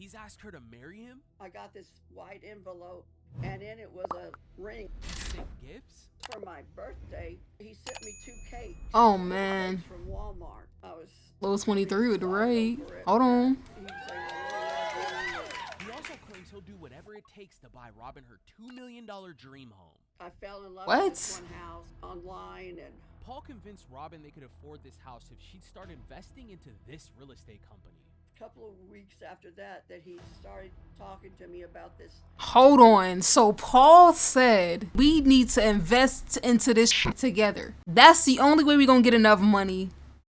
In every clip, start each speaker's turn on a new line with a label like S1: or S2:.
S1: he's asked her to marry him?
S2: I got this white envelope, and in it was a ring.
S1: Sent gifts?
S2: For my birthday, he sent me 2 cakes.
S3: Oh man.
S2: From Walmart. I was
S3: Low 23 with the
S2: excited
S3: rate.
S2: over it.
S3: Hold on.
S1: He also claims he'll do whatever it takes to buy Robin her $2 million dream home.
S2: I fell in love
S3: What?
S2: with this one house online, and
S1: Paul convinced Robin they could afford this house if she'd start investing into this real estate company.
S2: a couple of weeks after that he started talking to me about this.
S3: Hold on. So Paul said we need to invest into this shit together. That's the only way we're gonna get enough money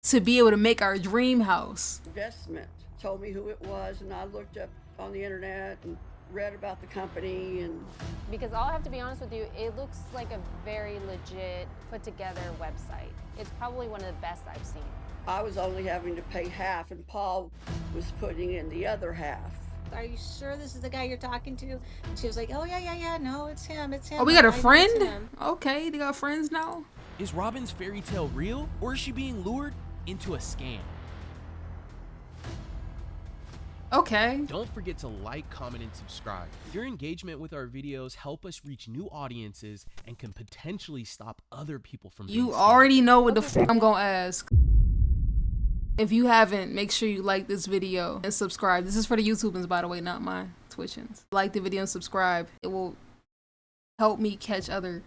S3: to be able to make our dream house.
S2: Investment. Told me who it was, and I looked up on the internet and read about the company. And
S4: because I'll have to be honest with you, it looks like a very legit put together website. It's probably one of the best I've seen.
S2: I was only having to pay half, and Paul was putting in the other half.
S5: Are you sure this is the guy you're talking to? And she was like, oh yeah, no, it's him.
S3: Oh, we got a
S5: I know it's
S3: friend?
S5: him."
S3: Okay, they got friends now.
S1: Is Robin's fairy tale real, or is she being lured into a scam?
S3: Okay.
S1: Don't forget to like, comment, and subscribe. Your engagement with our videos help us reach new audiences and can potentially stop other people from being
S3: You
S1: scammed.
S3: already know what the f I'm gonna ask. If you haven't, make sure you like this video and subscribe. This is for the YouTubers, by the way, not my Twitchins. Like the video and subscribe. It will help me catch other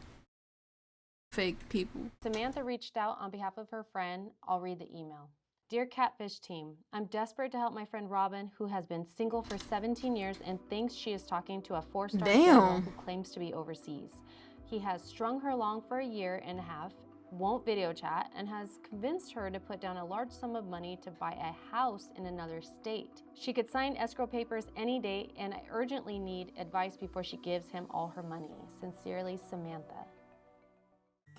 S3: fake people.
S4: Samantha reached out on behalf of her friend. I'll read the email. Dear Catfish team, I'm desperate to help my friend Robin, who has been single for 17 years and thinks she is talking to a 4-star general who claims to be overseas. He has strung her along for a year and a half, won't video chat, and has convinced her to put down a large sum of money to buy a house in another state. She could sign escrow papers any day, and I urgently need advice before she gives him all her money. Sincerely, Samantha.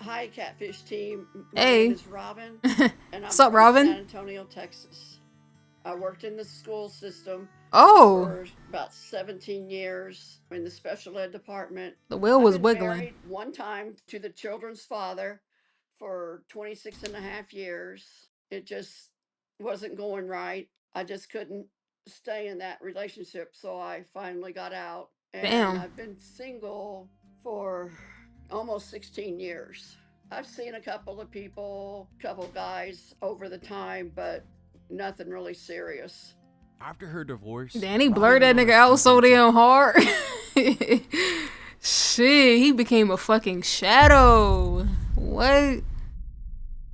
S2: Hi, Catfish team. My
S3: Hey.
S2: name is Robin, and I'm
S3: What's up,
S2: from
S3: Robin?
S2: San Antonio, Texas. I worked in the school system
S3: Oh,
S2: for about 17 years in the special ed department.
S3: the wheel was
S2: I've been
S3: wiggling.
S2: married one time to the children's father for 26 and a half years. It just wasn't going right. I just couldn't stay in that relationship, so I finally got out. And
S3: Damn.
S2: I've been single for almost 16 years. I've seen a couple of people, couple guys over the time, but nothing really serious.
S1: After her divorce,
S3: Danny
S1: Robin
S3: blurred that
S1: went on
S3: nigga
S1: a
S3: out
S1: few
S3: so
S1: dates
S3: damn hard. Shit, he became a fucking shadow. What?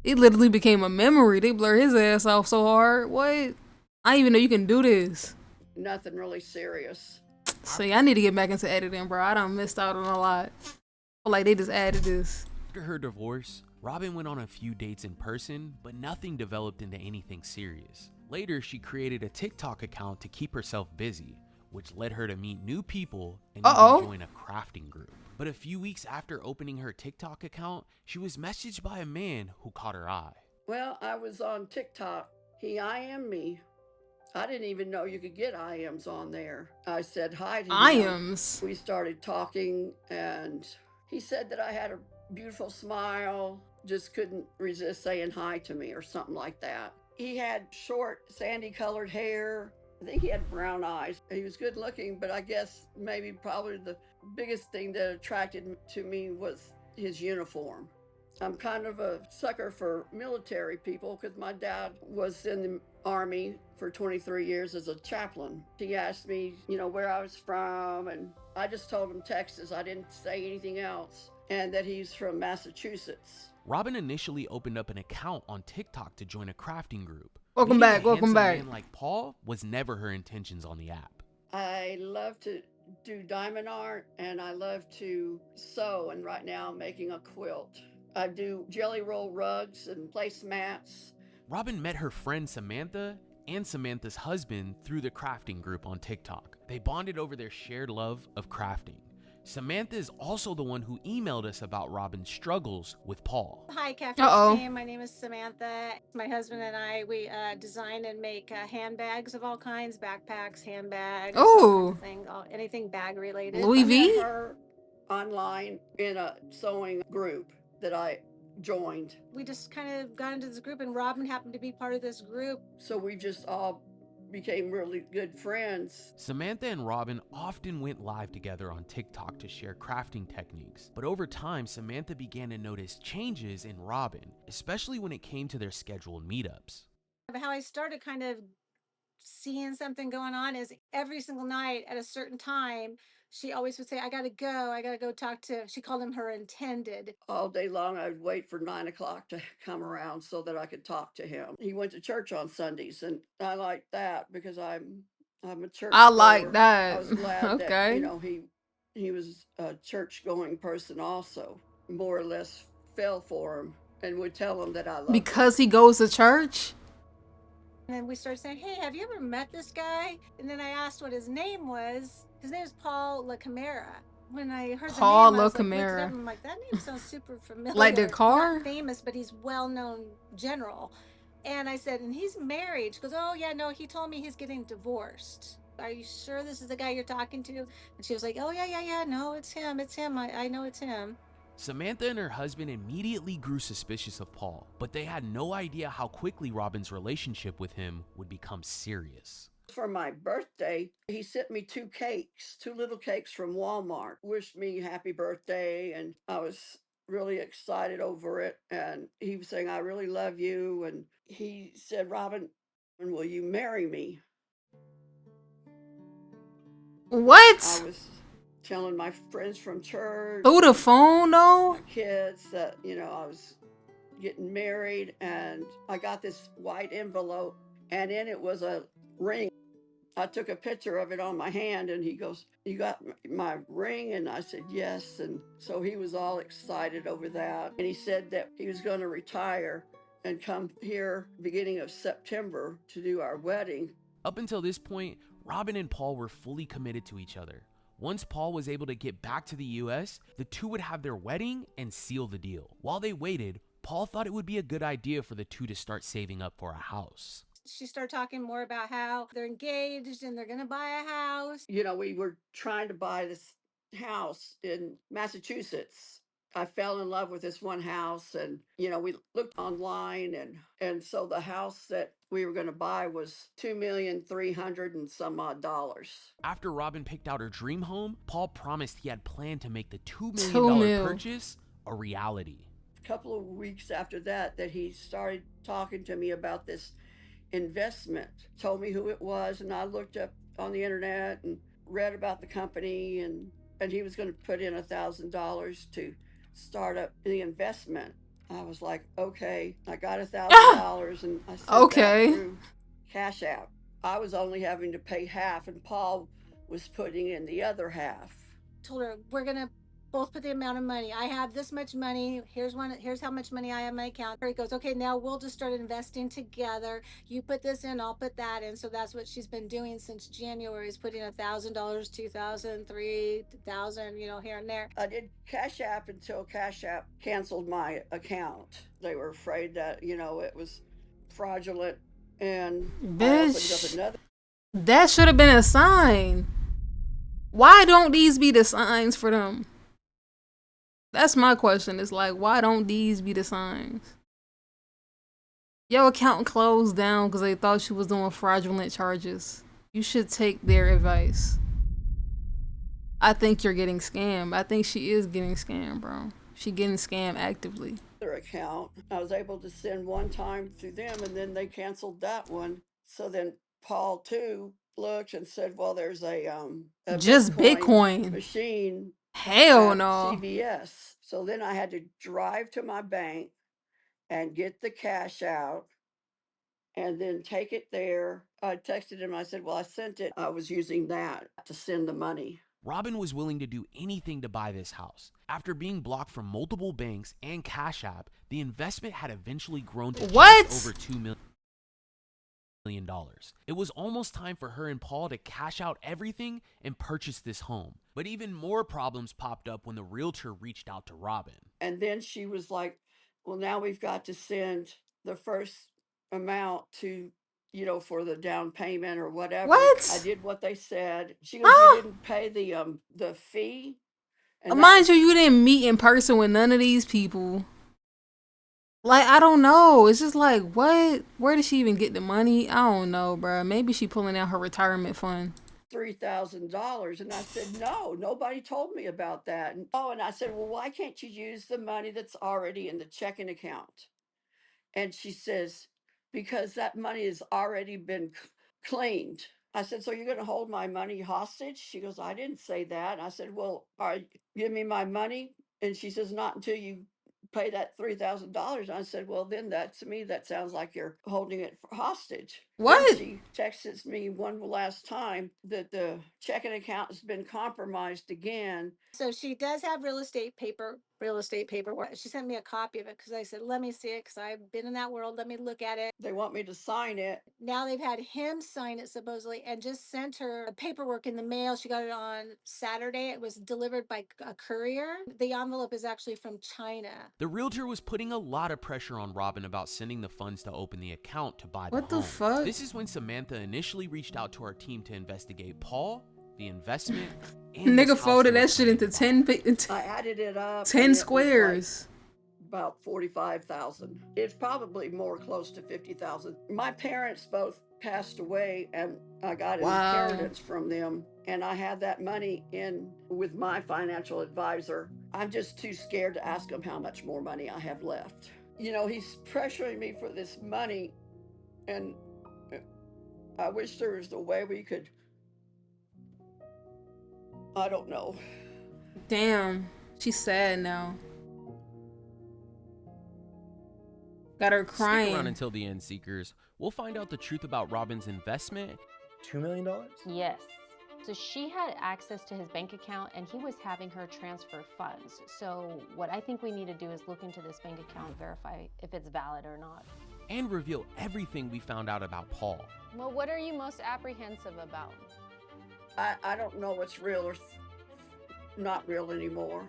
S3: He literally became a memory. They blur his ass off so hard. What? I didn't even know you can do this.
S2: Nothing really serious.
S3: See, I need to get back into editing, bro. I done missed out on a lot. Feel like they just added this.
S1: After her divorce, Robin went on a few dates in person, but nothing developed into anything serious. Later, she created a TikTok account to keep herself busy, which led her to meet new people and even join a crafting group. But a few weeks after opening her TikTok account, she was messaged by a man who caught her eye.
S2: Well, I was on TikTok. He IM'd me. I didn't even know you could get IMs on there. I said hi to him.
S3: IMs.
S2: We started talking, and he said that I had a beautiful smile, just couldn't resist saying hi to me or something like that. He had short, sandy-colored hair. I think he had brown eyes. He was good looking, but I guess probably the biggest thing that attracted to me was his uniform. I'm kind of a sucker for military people because my dad was in the Army for 23 years as a chaplain. He asked me, where I was from, and I just told him Texas. I didn't say anything else, and that he's from Massachusetts.
S1: Robin initially opened up an account on TikTok to join a crafting group.
S3: Welcome
S1: Meeting
S3: back,
S1: a
S3: welcome
S1: handsome
S3: back.
S1: man like Paul was never her intentions on the app.
S2: I love to do diamond art, and I love to sew, and right now I'm making a quilt. I do jelly roll rugs and placemats.
S1: Robin met her friend Samantha and Samantha's husband through the crafting group on TikTok. They bonded over their shared love of crafting. Samantha is also the one who emailed us about Robin's struggles with Paul.
S5: Hi, Catfish team. My name is Samantha. My husband and I, we design and make handbags of all kinds, backpacks, handbags,
S3: Oh,
S5: anything bag related.
S3: Louis
S2: I
S3: V.
S2: met her online in a sewing group that I joined.
S5: We just kind of got into this group, and Robin happened to be part of this group.
S2: So we just all became really good friends.
S1: Samantha and Robin often went live together on TikTok to share crafting techniques, but over time, Samantha began to notice changes in Robin, especially when it came to their scheduled meetups.
S5: How I started kind of seeing something going on is every single night at a certain time, she always would say, I gotta go talk to, she called him her intended.
S2: All day long, I'd wait for 9 o'clock to come around so that I could talk to him. He went to church on Sundays, and I like that because I'm a church
S3: I like
S2: goer. I
S3: that.
S2: was glad that,
S3: Okay.
S2: he was a church going person also, more or less fell for him and would tell him that I loved him.
S3: Because he goes to church?
S5: And then we started saying, hey, have you ever met this guy? And then I asked what his name was. His name is Paul LaCamera. When I heard
S3: Paul
S5: the name, I was like, looked it
S3: LaCamera.
S5: up, and I'm like, that name sounds super familiar.
S3: Like the car?
S5: Not famous, but he's well-known general. And I said, and he's married. She goes, oh, yeah, no, he told me he's getting divorced. Are you sure this is the guy you're talking to? And she was like, oh, yeah, no, it's him. I know it's him.
S1: Samantha and her husband immediately grew suspicious of Paul, but they had no idea how quickly Robin's relationship with him would become serious.
S2: For my birthday, he sent me two little cakes from Walmart, wished me happy birthday, and I was really excited over it. And he was saying, I really love you. And he said, Robin, will you marry me?
S3: What?
S2: I was telling my friends from church,
S3: Through the phone though?
S2: my kids, that, I was getting married, and I got this white envelope, and in it was a ring. I took a picture of it on my hand, and he goes, you got my ring? And I said, yes. And so he was all excited over that. And he said that he was going to retire and come here beginning of September to do our wedding.
S1: Up until this point, Robin and Paul were fully committed to each other. Once Paul was able to get back to the US, the two would have their wedding and seal the deal. While they waited, Paul thought it would be a good idea for the two to start saving up for a house.
S5: She started talking more about how they're engaged and they're going to buy a house.
S2: We were trying to buy this house in Massachusetts. I fell in love with this one house, and we looked online, and so the house that we were going to buy was $2,300,000 and some odd dollars.
S1: After Robin picked out her dream home, Paul promised he had planned to make the $2
S3: $2
S1: million
S3: million.
S1: purchase a reality.
S2: A couple of weeks after that he started talking to me about this investment, told me who it was, and I looked up on the internet and read about the company, and he was going to put in $1,000 to start up the investment. I was like, okay. I got $1,000, and I sent
S3: Okay.
S2: that through Cash App. I was only having to pay half, and Paul was putting in the other half.
S5: Told her, we're going to both put the amount of money. I have this much money. Here's how much money I have in my account. He goes, okay, now we'll just start investing together. You put this in, I'll put that in. So that's what she's been doing since January, is putting $1,000, $2,000, $3,000, here and there. I did
S2: Cash App until Cash App canceled my account. They were afraid that, it was fraudulent, and I opened up
S3: Bitch.
S2: another.
S3: That should have been a sign. Why don't these be the signs for them? That's my question. It's like, why don't these be the signs? Your account closed down because they thought she was doing fraudulent charges. You should take their advice. I think you're getting scammed. I think she is getting scammed, bro. She getting scammed actively.
S2: Their account. I was able to send one time through them, and then they canceled that one. So then Paul too looked and said, well, there's a
S3: Just Bitcoin
S2: machine.
S3: Hell
S2: at
S3: no.
S2: CVS. So then I had to drive to my bank and get the cash out and then take it there. I texted him. I said, well, I sent it. I was using that to send the money.
S1: Robin was willing to do anything to buy this house. After being blocked from multiple banks and Cash App, the investment had eventually grown to just over $2 million. It was almost time for her and Paul to cash out everything and purchase this home. But even more problems popped up when the realtor reached out to Robin.
S2: And then she was like, well, now we've got to send the first amount to, for the down payment or whatever.
S3: What?
S2: I did what they said. She goes, you didn't pay the fee? And
S3: mind you, you didn't meet in person with none of these people. Like, I don't know. It's just like, what? Where did she even get the money? I don't know, bro. Maybe she pulling out her retirement fund.
S2: $3,000. And I said, no, nobody told me about that. And I said, well, why can't you use the money that's already in the checking account? And she says, because that money has already been cleaned. I said, so you're going to hold my money hostage? She goes, I didn't say that. I said, well, give me my money. And she says, not until you pay that $3,000. I said, well, then to me, that sounds like you're holding it hostage. Then
S3: What?
S2: she texts me one last time that the checking account has been compromised again.
S5: So she does have real estate paperwork. She sent me a copy of it because I said, let me see it because I've been in that world. Let me look at it.
S2: They want me to sign it.
S5: Now they've had him sign it supposedly and just sent her the paperwork in the mail. She got it on Saturday. It was delivered by a courier. The envelope is actually from China.
S1: The realtor was putting a lot of pressure on Robin about sending the funds to open the account to buy the
S3: What the
S1: home.
S3: fuck?
S1: This is when Samantha initially reached out to our team to investigate Paul, the investment, and
S3: Nigga
S1: this
S3: folded
S1: house
S3: that
S1: they were
S3: shit into
S1: planning to buy.
S2: 10 I added it up.
S3: 10
S2: and it was
S3: squares.
S2: about 45,000. It's probably more close to 50,000. My parents both passed away and I got an
S3: Wow.
S2: inheritance from them, and I had that money in with my financial advisor. I'm just too scared to ask him how much more money I have left. He's pressuring me for this money, and I wish there was a way we could, I don't know.
S3: Damn. She's sad now. Got her
S1: Stick around
S3: crying.
S1: until the end, Seekers. We'll find out the truth about Robin's investment.
S6: $2 million?
S4: Yes. So she had access to his bank account and he was having her transfer funds. So what I think we need to do is look into this bank account, verify if it's valid or not.
S1: And reveal everything we found out about Paul.
S4: Well, what are you most apprehensive about?
S2: I don't know what's real or not real anymore.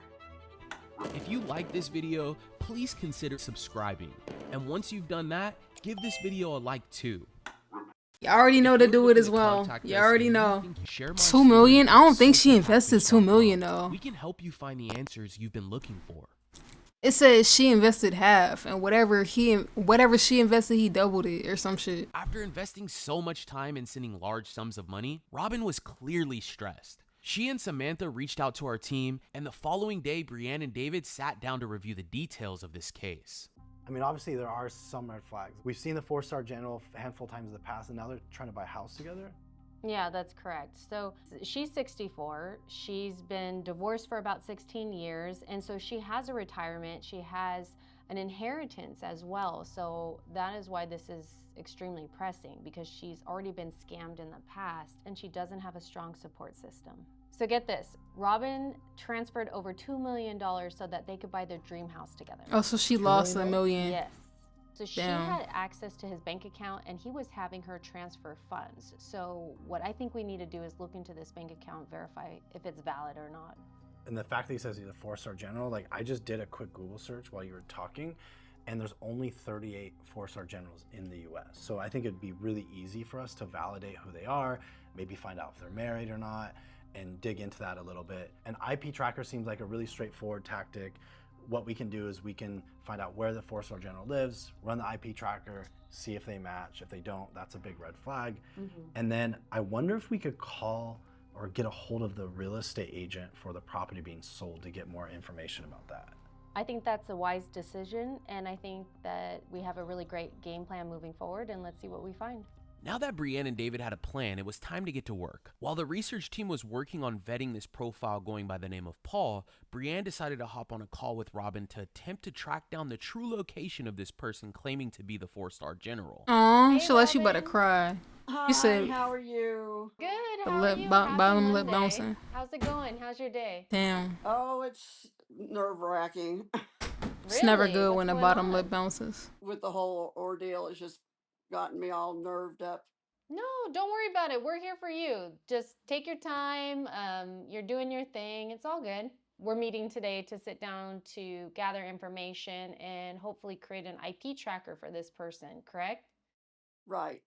S1: If you like this video, please consider subscribing. And once you've done that, give this video a like too.
S3: You already know to do it as well. You already know. 2 million? I don't think she invested 2 million though.
S1: We can help you find the answers you've been looking for.
S3: It says she invested half, and whatever she invested, he doubled it or some shit.
S1: After investing so much time in sending large sums of money, Robin was clearly stressed. She and Samantha reached out to our team, and the following day, Brianne and David sat down to review the details of this case.
S6: I mean, obviously there are some red flags. We've seen the 4-star general a handful of times in the past, and now they're trying to buy a house together.
S4: Yeah, that's correct. So she's 64. She's been divorced for about 16 years. And so she has a retirement. She has an inheritance as well. So that is why this is extremely pressing, because she's already been scammed in the past and she doesn't have a strong support system. So get this, Robin transferred over $2 million so that they could buy their dream house together.
S3: Oh, so she lost $1 million.
S4: Yes. So she
S3: Damn.
S4: had access to his bank account and he was having her transfer funds. So what I think we need to do is look into this bank account, verify if it's valid or not.
S6: And the fact that he says he's a 4-star general, like I just did a quick Google search while you were talking, and there's only 38 4-star generals in the US. So I think it'd be really easy for us to validate who they are, maybe find out if they're married or not, and dig into that a little bit. An IP tracker seems like a really straightforward tactic. What we can do is we can find out where the 4-star general lives, run the IP tracker, see if they match. If they don't, that's a big red flag. And then I wonder if we could call or get a hold of the real estate agent for the property being sold to get more information about that.
S4: I think that's a wise decision, and I think that we have a really great game plan moving forward, and let's see what we find.
S1: Now that Brianne and David had a plan, it was time to get to work. While the research team was working on vetting this profile going by the name of Paul, Brianne decided to hop on a call with Robin to attempt to track down the true location of this person claiming to be the 4-star general.
S3: Aw,
S4: Hey,
S3: Celeste, you better
S4: Robin.
S3: cry.
S2: Hi,
S3: You said-
S2: how are you?
S4: Good,
S3: The
S4: how
S3: lip
S4: are you?
S3: bottom
S4: Happy
S3: lip
S4: Monday.
S3: bouncing.
S4: How's it going? How's your day?
S3: Damn.
S2: Oh, it's nerve-wracking.
S3: It's never
S4: Really?
S3: good
S4: What's
S3: when the
S4: going
S3: bottom
S4: on?
S3: lip bounces.
S2: With the whole ordeal, it's just gotten me all nerved up.
S4: No, don't worry about it. We're here for you. Just take your time. You're doing your thing. It's all good. We're meeting today to sit down to gather information and hopefully create an IP tracker for this person, correct?
S2: Right.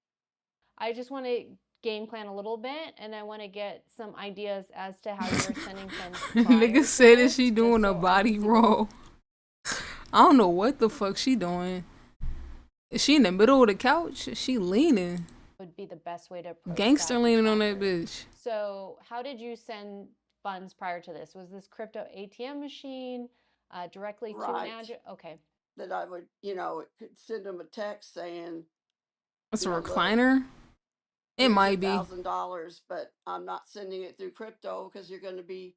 S4: I just want to game plan a little bit, and I want to get some ideas as to how you're sending funds. prior
S3: Nigga
S4: to
S3: said that
S4: this,
S3: she
S4: just
S3: doing
S4: so
S3: a
S4: I can
S3: body
S4: see what-
S3: roll. I don't know what the fuck she doing. Is she in the middle of the couch? Is she leaning?
S4: Would be the best way to approach
S3: Gangster
S4: that
S3: leaning on that
S4: tracker.
S3: bitch.
S4: So how did you send funds prior to this? Was this crypto ATM machine directly to an
S2: Right.
S4: address? Okay.
S2: That I would, could send them a text saying,
S3: That's a
S2: look,
S3: recliner? It
S2: here's
S3: might be.
S2: $1,000, but I'm not sending it through crypto because you're going to be,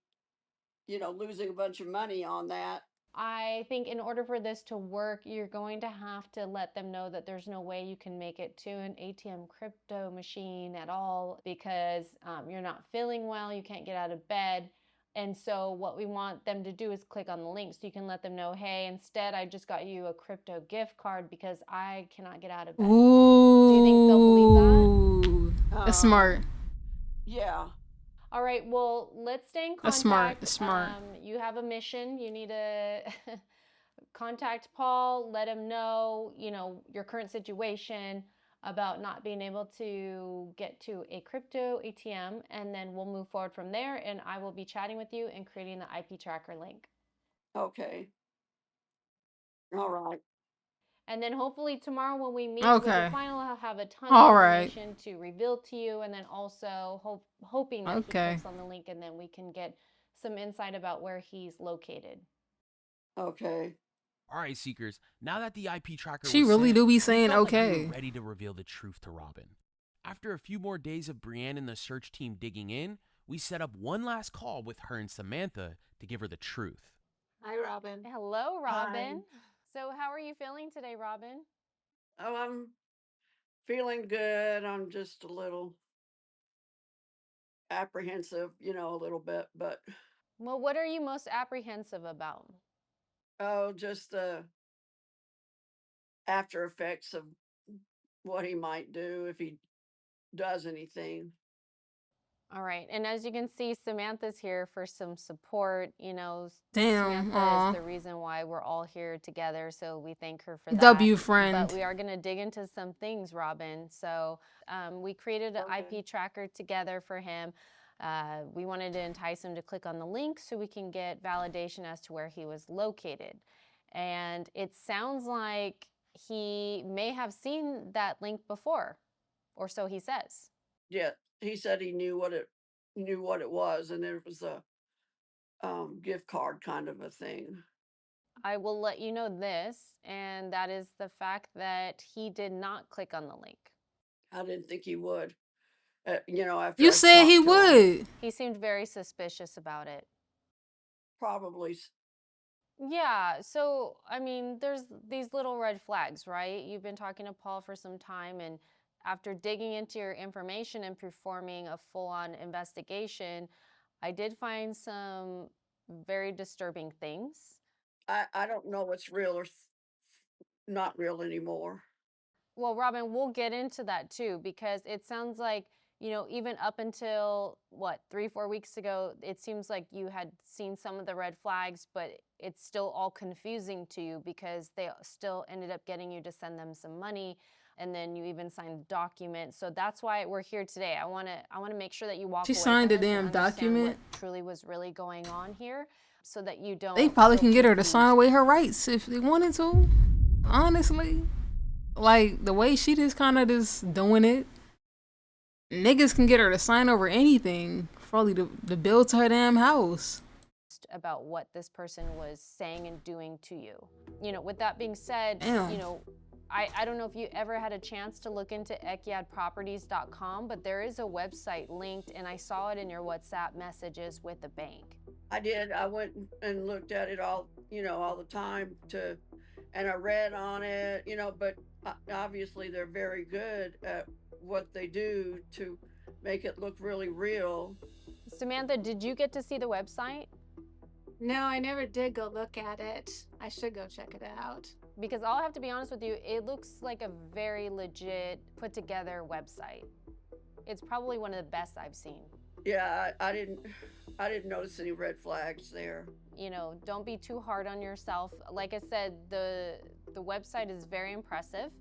S2: losing a bunch of money on that.
S4: I think in order for this to work, you're going to have to let them know that there's no way you can make it to an ATM crypto machine at all because you're not feeling well, you can't get out of bed. And so what we want them to do is click on the link so you can let them know, hey, instead I just got you a crypto gift card because I cannot get out of bed.
S3: Ooh.
S4: Do you think they'll believe that?
S3: That's smart.
S2: Yeah.
S4: All right, well, let's stay in contact.
S3: That's smart. That's smart.
S4: You have a mission. You need to contact Paul, let him know, your current situation about not being able to get to a crypto ATM, and then we'll move forward from there, and I will be chatting with you and creating the IP tracker link.
S2: Okay. All right.
S4: And then hopefully tomorrow when we meet with
S3: Okay.
S4: the final, I'll have a ton
S3: All
S4: of
S3: right.
S4: information to reveal to you, and then also hoping that he clicks on the link and then we can get some insight about where he's located.
S2: Okay.
S1: All right, Seekers, now that the IP tracker
S3: She
S1: was
S3: really
S1: sent,
S3: do be
S1: we
S3: saying
S1: felt like we
S3: okay.
S1: were ready to reveal the truth to Robin. After a few more days of Brienne and the search team digging in, we set up one last call with her and Samantha to give her the truth.
S5: Hi, Robin.
S4: Hello, Robin.
S2: Hi.
S4: So how are you feeling today, Robin?
S2: Oh, I'm feeling good. I'm just a little apprehensive, a little bit, but
S4: Well, what are you most apprehensive about?
S2: just the after effects of what he might do if he does anything.
S4: All right. And as you can see, Samantha's here for some support.
S3: Damn.
S4: Samantha is the reason why we're all here together. So we thank her for that.
S3: W friend.
S4: But we are going to dig into some things, Robin. So we created an IP tracker together for him. We wanted to entice him to click on the link so we can get validation as to where he was located. And it sounds like he may have seen that link before, or so he says.
S2: Yeah, he said he knew what it was, and it was a gift card kind of a thing.
S4: I will let you know this, and that is the fact that he did not click on the link.
S2: I didn't think he would. After
S3: You
S2: I
S3: said he
S2: talked to him.
S3: would.
S4: He seemed very suspicious about it.
S2: Probably.
S4: Yeah, so I mean, there's these little red flags, right? You've been talking to Paul for some time, and after digging into your information and performing a full-on investigation, I did find some very disturbing things.
S2: I don't know what's real or not real anymore.
S4: Well, Robin, we'll get into that too, because it sounds like, even up until what, 3-4 weeks ago, it seems like you had seen some of the red flags, but it's still all confusing to you because they still ended up getting you to send them some money, and then you even signed the document. So that's why we're here today. I want to make sure that you walk away
S3: She signed
S4: from
S3: a
S4: this and
S3: damn
S4: understand
S3: document.
S4: what truly was really going on here, so that you don't.
S3: They probably
S4: feel
S3: can get her to
S4: confused.
S3: sign away her rights if they wanted to. Honestly. Like, the way she just kind of just doing it. Niggas can get her to sign over anything. Probably the bill to her damn house.
S4: About what this person was saying and doing to you. With that being said,
S3: Damn.
S4: I don't know if you ever had a chance to look into ekyadproperties.com, but there is a website linked, and I saw it in your WhatsApp messages with the bank.
S2: I did. I went and looked at it all the time and I read on it, but obviously they're very good at what they do to make it look really real.
S4: Samantha, did you get to see the website?
S5: No, I never did go look at it. I should go check it out.
S4: Because I'll have to be honest with you, it looks like a very legit, put together website. It's probably one of the best I've seen.
S2: Yeah, I didn't notice any red flags there.
S4: Don't be too hard on yourself. Like I said, the website is very impressive.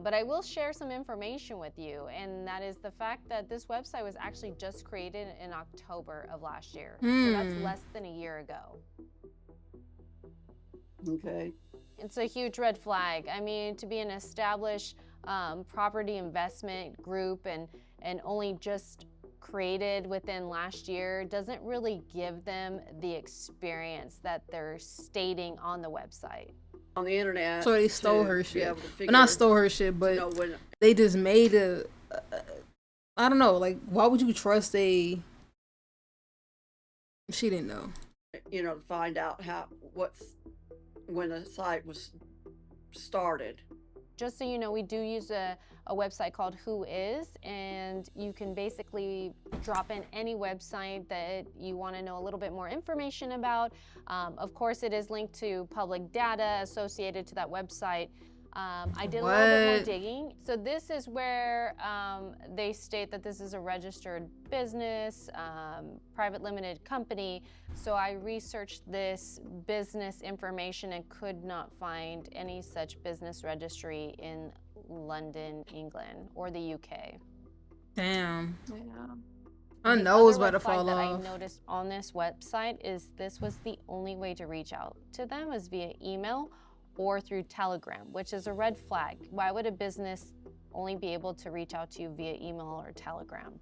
S4: But I will share some information with you, and that is the fact that this website was actually just created in October of last year. So that's less than a year ago.
S2: Okay.
S4: It's a huge red flag. I mean, to be an established property investment group and only just created within last year doesn't really give them the experience that they're stating on the website.
S2: On the internet.
S3: So they stole
S2: to
S3: her
S2: be
S3: shit.
S2: able to
S3: Well,
S2: figure,
S3: not stole her shit,
S2: to
S3: but
S2: know when,
S3: they just made a. I don't know. Like, why would you trust a? She didn't know.
S2: you know, to find out when the site was started.
S4: Just so you know, we do use a website called Who Is, and you can basically drop in any website that you want to know a little bit more information about. Of course, it is linked to public data associated to that website. I did a little bit more digging. So this is where they state that this is a registered business, private limited company. So I researched this business information and could not find any such business registry in London, England, or the UK.
S3: Damn.
S5: Yeah.
S3: I
S4: The
S3: know it's
S4: other
S3: about to
S4: red flag
S3: fall
S4: that
S3: off.
S4: I noticed on this website is this was the only way to reach out to them is via email or through Telegram, which is a red flag. Why would a business only be able to reach out to you via email or Telegram?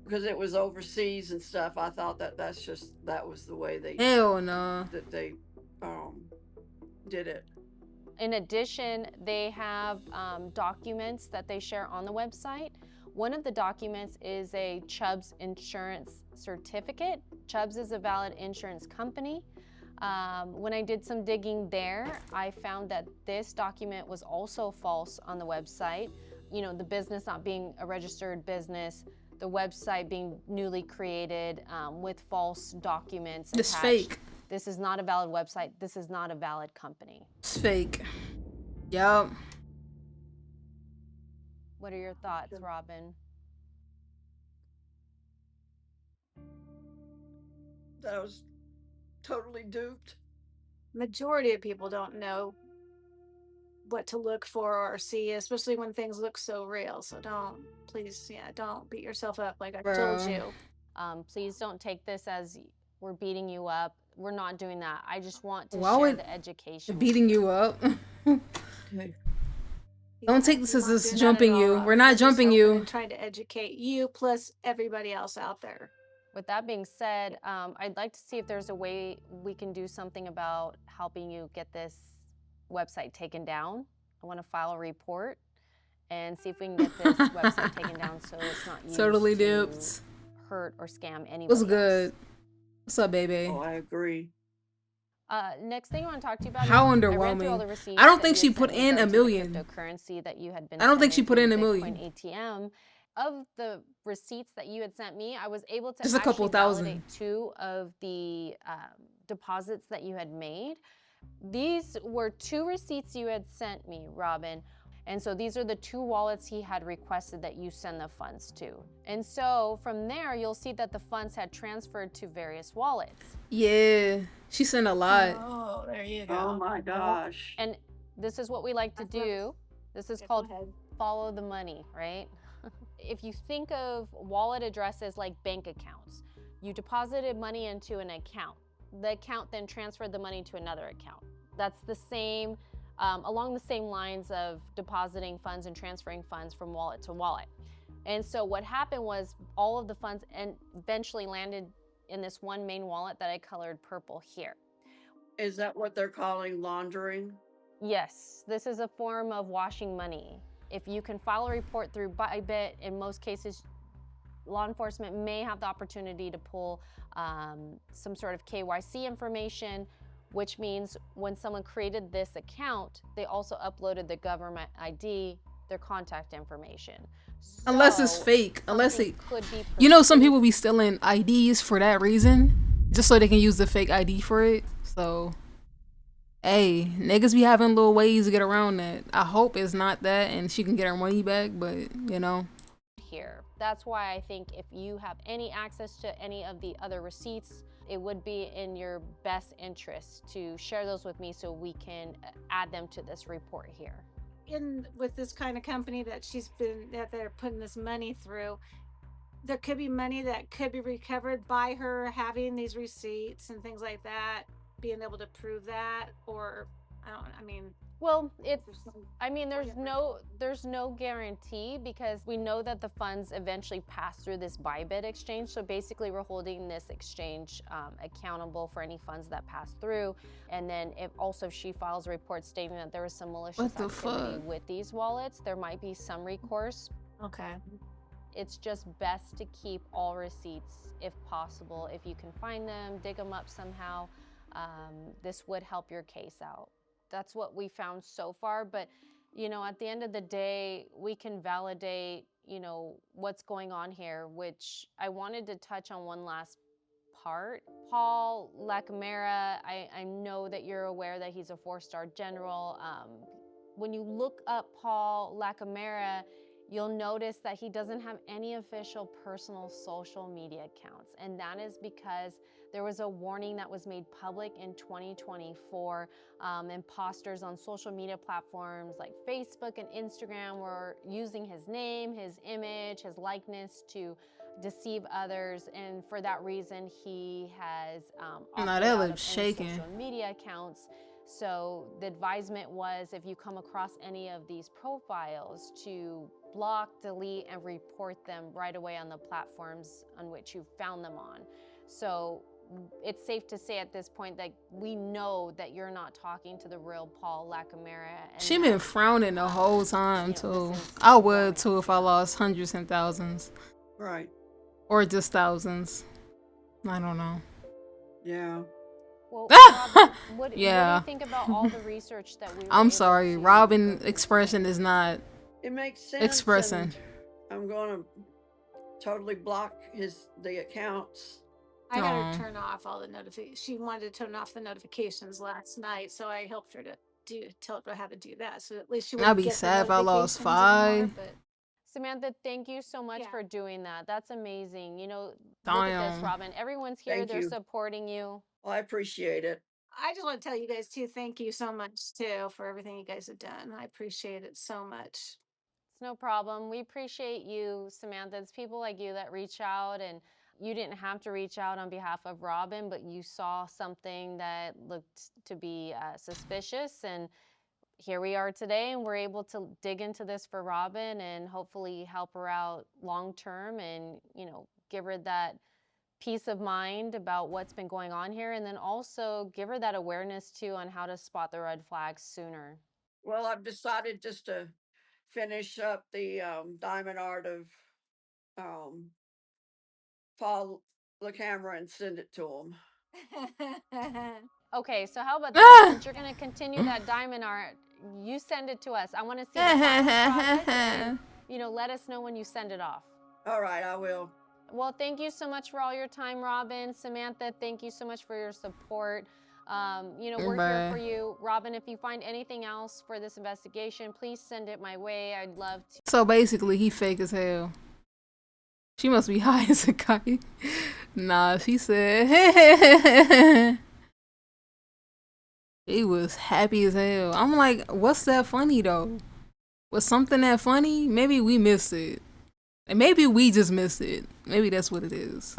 S2: Because it was overseas and stuff. I thought that that was the way they
S3: Hell no.
S2: that they did it.
S4: In addition, they have documents that they share on the website. One of the documents is a Chubb's insurance certificate. Chubb's is a valid insurance company. When I did some digging there, I found that this document was also false on the website. You know, the business not being a registered business, the website being newly created with false documents attached.
S3: It's fake.
S4: This is not a valid website. This is not a valid company.
S3: It's fake. Yup.
S4: What are your thoughts, Robin?
S2: That was totally duped.
S5: Majority of people don't know what to look for or see, especially when things look so real. So please, don't beat yourself up like I told you.
S4: Please don't take this as we're beating you up. We're not doing that. I just want to
S3: Why
S4: share
S3: would
S4: the education.
S3: beating you up?
S2: Okay.
S3: Don't take this as
S5: We're
S3: us
S5: not
S3: jumping
S5: doing that at
S3: you.
S5: all,
S3: We're
S5: Robin.
S3: not
S5: We're just
S3: jumping
S5: open
S3: you.
S5: and trying to educate you plus everybody else out there.
S4: With that being said, I'd like to see if there's a way we can do something about helping you get this website taken down. I want to file a report and see if we can get this website taken down so it's not used
S3: Totally
S4: to
S3: duped.
S4: hurt or scam anybody
S3: What's
S4: else.
S3: good? What's up, baby?
S2: Oh, I agree.
S4: Next thing I want to talk to you about
S3: How
S4: is I read through all
S3: underwhelming.
S4: the receipts
S3: I don't
S4: that
S3: think
S4: you
S3: she
S4: had
S3: put
S4: sent me
S3: in a
S4: regarding to the
S3: million.
S4: cryptocurrency that you had been
S3: I don't think she
S4: sending
S3: put
S4: through
S3: in
S4: the
S3: a million.
S4: Bitcoin ATM. Of the receipts that you had sent me, I was able to
S3: Just a couple
S4: actually validate
S3: thousand.
S4: 2 of the deposits that you had made. These were 2 receipts you had sent me, Robin. And so these are the 2 wallets he had requested that you send the funds to. And so from there, you'll see that the funds had transferred to various wallets.
S3: Yeah, she sent a lot.
S5: Oh, there you go.
S2: Oh my gosh.
S4: And this is what we like to do. This is
S5: Okay,
S4: called
S5: go ahead.
S4: follow the money, right? If you think of wallet addresses like bank accounts, you deposited money into an account. The account then transferred the money to another account. That's the same, along the same lines of depositing funds and transferring funds from wallet to wallet. And so what happened was all of the funds eventually landed in this one main wallet that I colored purple here.
S2: Is that what they're calling laundering?
S4: Yes, this is a form of washing money. If you can file a report through Bybit, in most cases, law enforcement may have the opportunity to pull some sort of KYC information, which means when someone created this account, they also uploaded the government ID, their contact information.
S3: Unless it's
S4: So,
S3: fake. Unless
S4: something
S3: it,
S4: could be
S3: you know, some
S4: pursued.
S3: people be stealing IDs for that reason, just so they can use the fake ID for it. So, hey, niggas be having little ways to get around that. I hope it's not that, and she can get her money back. But you know,
S4: Here. That's why I think if you have any access to any of the other receipts, it would be in your best interest to share those with me so we can add them to this report here.
S5: With this kind of company that they're putting this money through, there could be money that could be recovered by her having these receipts and things like that. being able to prove that, or I mean,
S4: Well, it's,
S5: there's some-
S4: I mean, there's no guarantee, because we know that the funds eventually pass through this Bybit exchange. So basically, we're holding this exchange accountable for any funds that pass through. And then if she files a report stating that there was some malicious
S3: What the
S4: activity
S3: fuck?
S4: with these wallets, there might be some recourse.
S5: okay.
S4: It's just best to keep all receipts if possible. If you can find them, dig them up somehow. This would help your case out. That's what we found so far. But, you know, at the end of the day, we can validate, you know, what's going on here, which I wanted to touch on one last part. Paul Lacamera, I know that you're aware that he's a 4-star general. When you look up Paul Lacamera, you'll notice that he doesn't have any official personal social media accounts. And that is because there was a warning that was made public in 2024. Imposters on social media platforms like Facebook and Instagram were using his name, his image, his likeness to deceive others. And for that reason, he has opted
S3: Nah, that
S4: out of any
S3: lip's shaking.
S4: social media accounts. So the advisement was, if you come across any of these profiles, to block, delete, and report them right away on the platforms on which you found them on. So it's safe to say at this point that we know that you're not talking to the real Paul Lacamera.
S3: She been frowning the whole time,
S4: you know,
S3: too.
S4: this is
S3: I would,
S4: going
S3: too, if I lost hundreds and thousands.
S2: Right.
S3: Or just thousands. I don't know.
S2: Yeah.
S4: Well, Robin, what do
S3: Yeah.
S4: you think about all the research that we were
S3: I'm
S4: able
S3: sorry.
S4: to
S3: Robin
S4: go through
S3: expression
S4: today?
S3: is not
S2: It makes sense.
S3: expressing.
S2: And I'm going to totally block the accounts.
S5: I got
S3: Aw.
S5: her turn off all the notifications. She wanted to turn off the notifications last night, so I helped her to tell her how to do that. So at least she
S3: I'd
S5: wouldn't
S3: be
S5: get the
S3: sad if I lost
S5: notifications anymore,
S3: 5.
S5: but
S4: Samantha, thank you so much
S5: Yeah.
S4: for doing that. That's amazing. You know, look at this,
S3: Damn.
S4: Robin. Everyone's here.
S2: Thank
S4: They're
S2: you.
S4: supporting you.
S2: Well, I appreciate it.
S5: I just want to tell you guys too, thank you so much too for everything you guys have done. I appreciate it so much.
S4: It's no problem. We appreciate you, Samantha. It's people like you that reach out, and you didn't have to reach out on behalf of Robin, but you saw something that looked to be suspicious, and here we are today, and we're able to dig into this for Robin and hopefully help her out long term, and, you know, give her that peace of mind about what's been going on here, and then also give her that awareness too on how to spot the red flags sooner.
S2: Well, I've decided just to finish up the diamond art of Paul LaCamera and send it to him.
S4: Okay, so how about that?
S3: Ah!
S4: Since you're going to continue that diamond art, you send it to us. I want to see the final product, and, you know, let us know when you send it off.
S2: All right, I will.
S4: Well, thank you so much for all your time, Robin. Samantha, thank you so much for your support. You know, we're here for
S3: Bye.
S4: you. Robin, if you find anything else for this investigation, please send it my way. I'd love to.
S3: So basically, he fake as hell. She must be high as a kite. Nah, she said. She was happy as hell. I'm like, what's that funny though? Was something that funny? Maybe we missed it. And maybe we just missed it. Maybe that's what it is.